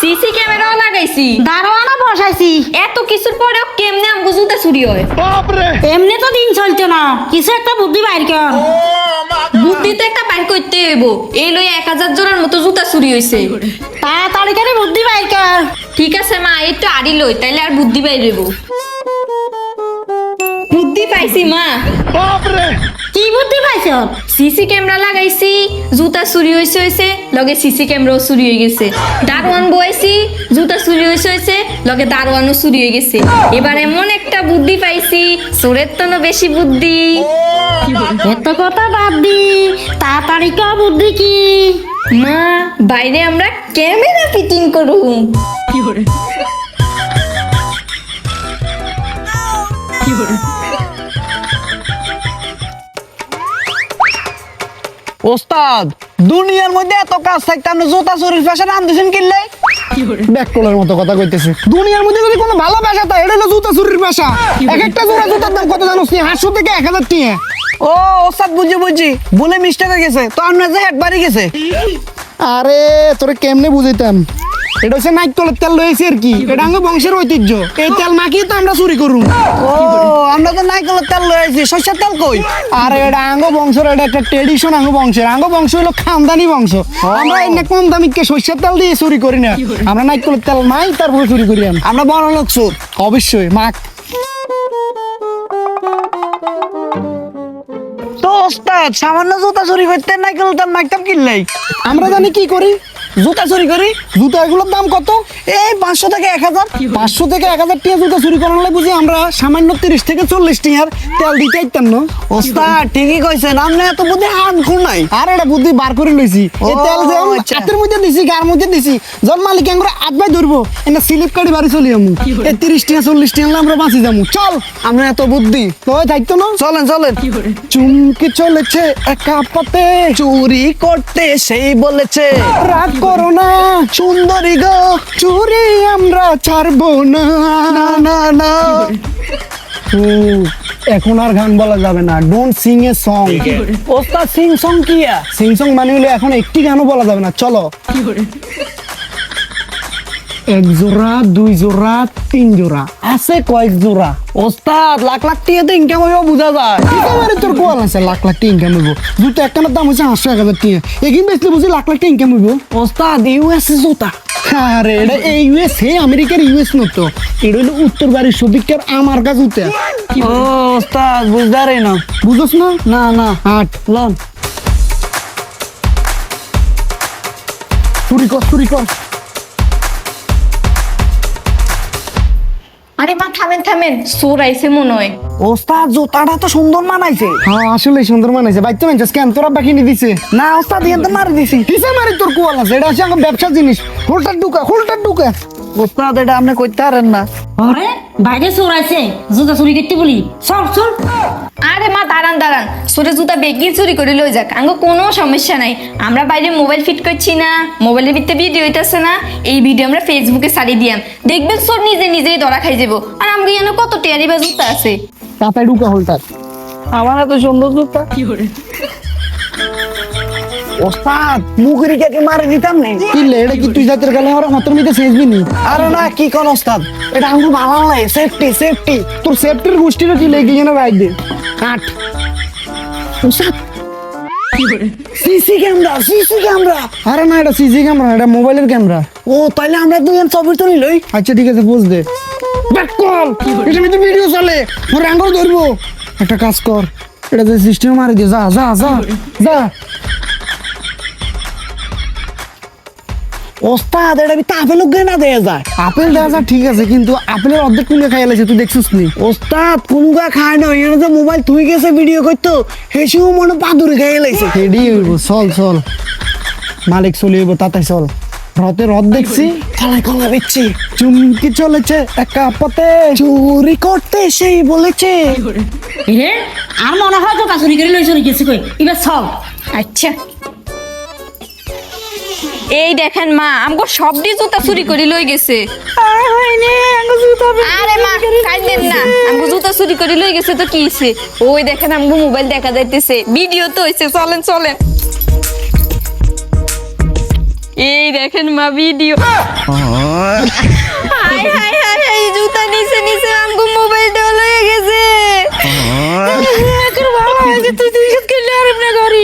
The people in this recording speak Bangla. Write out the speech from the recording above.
সিসি ক্যামেরাও লাগাইছি, দারোয়ানও বসাইছি। এত কিছুর পরেও কেমনে আমগো জুতা চুরি হয়? এমনি তো দিন চলছে না, কিছু একটা বুদ্ধি বাইর কর। বুদ্ধি তো একটা বাইর করতে হইব। এই লই 1000 জোড়ার মতো জুতা চুরি হইছে। তাড়াতাড়ি করে বুদ্ধি বাইর কর। ঠিক আছে মা, একটু আড়ি লই, তাইলে আর বুদ্ধি বাইর হইব। বুদ্ধি পাইছি মা। কি বুদ্ধি পাইছ? সিসি ক্যামেরা লাগাইছি, জুতা চুরি হইছে লগে সিসি ক্যামেরাও চুরি হয়ে গেছে। দারোয়ান বইছি, জুতা চুরি হইছে লগে দারোয়ানও চুরি হয়ে গেছে। এবার এমন একটা বুদ্ধি পাইছি, চোরের তো না বেশি বুদ্ধি। এত কথা বাদ দি, তাড়াতাড়ি কর বুদ্ধি কি? মা, বাইরে আমরা ক্যামেরা ফিটিং করুম। ওস্তাদ, দুনিয়ার মধ্যে এত কাজ থাকতে আপনি জুতা চুরির পেশা নাম দিয়েছেন কিনলে? ব্যাককলের মতো কথা কইতেছে। দুনিয়ার মধ্যে যদি কোনো ভালো পেশা থাকে এটা হলো জুতা চুরির পেশা। এক একটা জোড়া জুতার দাম কত জানো? 800 থেকে 1000 টাকা। ও ওস্তাদ, বুঝি বলে মিস্টেক হয়ে গেছে, তো আপনার যে একবারই গেছে। আরে তোরে কেমনে বুঝাইতাম, এটা হচ্ছে নাইকলের তেল রয়েছে আর কি। এটা আমাদের বংশের ঐতিহ্য, এই তেল মাখিয়ে তো আমরা চুরি করুম। ও, আমরা তো নাইকলের তেল লয়েছি, সরষের তেল কই? আর এটা আঙ্গ বংশের, এটা একটা ট্রেডিশন। আঙ্গ বংশ হলো খানদানি বংশ। আমরা এনে কম দামিকে সরষের তেল দিয়ে চুরি করি না, আমরা নাইকলের তেল মাই তারপরে চুরি করি। আমরা বড় লোক চোর। অবশ্যই মাক। তো ওস্তাদ, সামান্য জুতা চুরি করতে নাইকলের তেল মাইকতাম কিনলেই? আমরা জানি কি করি, জুতা চুরি করি। জুতা এগুলোর দাম কত? এই 500 থেকে 1000। 500 থেকে 1000 টাকা জুতা চুরি করালে বুঝি আমরা সামান্য 30 থেকে 40 টাকার তেল দিতে ইতাম না। ওস্তাদ ঠিকই কইছেন, আপনি এত বুদ্ধি হার্মফুল নাই। আর এটা বুদ্ধি বার করে লইছি। এই ও, তেল যে আচ্ছা। হাতের মধ্যে দিছি, গার মধ্যে দিছি, যখন মালিক আমরা আটবাই ধরবো এনে স্লিপ কাটি বাড়ি চলি আমু। এই 30 টাকা 40 টাকা আমরা বাঁচি যাবো। চল, আপনি এত বুদ্ধি। তো থাকতো না। চলেন। চুমকি চলেছে একা পাতে, চুরি করতে সেই বলেছে, রাগ করো না সুন্দরী গো, চুরি আমরা ছাড়বো না। না। ও, এখন আর গান বলা যাবে না। Don't sing a song. ওস্তাদ সিং সং কিয়া? সিং সং মানে হলে এখন একটি গানও বলা যাবে না। চলো, 1 জোড়া 2 জোড়া 3 জোড়া আছে কয়েক জোড়া। ওস্তাদ লাখ লাখ টাকা তো ইনকাম হইব বুঝা যায়। একেবারে তোর কোয়াল আছে, লাখ লাখ টাকা ইনকাম হইব। জুতো একখানার দাম হচ্ছে 800-1000 টাকা। এগিন বেচলে বুঝি লাখ লাখ টাকা ইনকাম হইব। ওস্তাদ ইউএসএ জুতা। আরে এটা এই ইউএস, হে আমেরিকার ইউএস নতো। এটা হলো উত্তর বাড়ির সবিকার আমার কাছে জুতা। ও ওস্তাদ, বুঝদারে না। বুঝছ না? না। হাট লন। চুরি কর। আরে মা, থামেন, চোর আইছে মনে হয়। ওস্তাদ জুতাটা তো সুন্দর মানাইছে। হ্যাঁ, আসলে সুন্দর মানাইছে। বাইতে মানছে স্ক্যান তোরা বাকি নি দিছে না ওস্তাদ, ইয়ে তো মারি দিছি। কিসে মারি তোর কোয়াল আছে? এটা হচ্ছে আমার ব্যবসার জিনিস। হোল্টার ঢুকা। ওস্তাদ এটা আপনি কইতে পারেন না। আরে বাইরে চোর আছে, জুতা চুরি করতে বলি। চল। আরে মা, দাঁড়ান, চোরে জুতা বেগি চুরি করে লই যাক, আঙ্গো কোনো সমস্যা নাই। আমরা বাইরে মোবাইল ফিট করছি না, মোবাইলের ভিতরে ভিডিও হইতাছে না, এই ভিডিও আমরা ফেসবুকে ছাড়ি দিয়াম। দেখবেন চোর নিজেই ধরা খাই যাবো। আর আমাকে জানো কত টেয়ারি বা জুতা আছে। তাতাই ঢুকা হোল্টার। আমার এত সুন্দর জুতা। ওস্তাদ মুগরি কে মারি দিতাম নেই। কিলে এটা কি তুই জাতের গেলে আর মাত্র মিতে সেজবি নি? আরে না, কি কোন ওস্তাদ, এটা আমাকে ভালো লাগে। সেফটি। তোর সেফটির গোষ্ঠীটা কি লেগে যেন রাখ দে। কাট। ওস্তাদ সিসি ক্যামেরা। আরে না, এটা সিসি ক্যামেরা, এটা মোবাইলের ক্যামেরা। ও তাইলে আমরা দুজন ছবি তুলি লই। আচ্ছা ঠিক আছে, বুঝ দে। ব্যাক কল, এটা মিতে ভিডিও চলে, মোর আঙ্গুল ধরবো। একটা কাজ কর, এটা যে সিস্টেম মারি দে। যা। ওস্তাদ এটা তো আপেল না দেয়া যায়। আপেল দেওয়া যা ঠিক আছে, কিন্তু আপেলের অর্ধেক কুমড়ে খাই লাইছে, তুই দেখছিস নি? ওস্তাদ কোনগা খায় না, এনে যে মোবাইল তুই গেছে ভিডিও করতো, হেসেও মনে পাদুরে খাইয়ে লাইছে। রেডি হইব, চল। মালিক চলে হইব, তাতাই চল। রথ দেখছি, কলা বেচছি। চুমকি চলেছে একা পথে, চুরি করতে সেই বলেছে। রে আর মনে হয় জুতা চুরি করে লইছ গেছি কই। এবার চল। আচ্ছা, এই দেখেন মা, আমগো সবটি জুতা চুরি করে লই গেছে। আরে মা, কাইন্দেন না, আমগো জুতা চুরি করে লই গেছে তো কি হইছে? ওই দেখেন আমগো মোবাইল দেখা যাইতেছে, ভিডিও তো হইছে। চলেন। এই দেখেন মা ভিডিও হাই হাই হাই এই জুতা নিচে নিচে আমগো মোবাইলটা লয়ে গেছে বাবা তুই